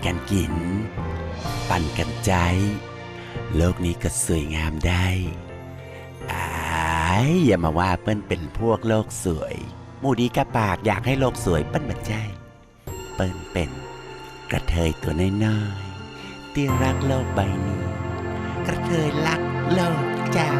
กันกินปั่นกันใจโลกนี้ก็สวยงามได้อย่ามาว่าเปิ้นเป็นพวกโลกสวยหมูดีกะปากอยากให้โลกสวยเปิ้นบัดใจเปิ้นเป็นกระเทยตัวน้อยๆที่รักโลกใบนี้กระเทยรักโลกเจ้า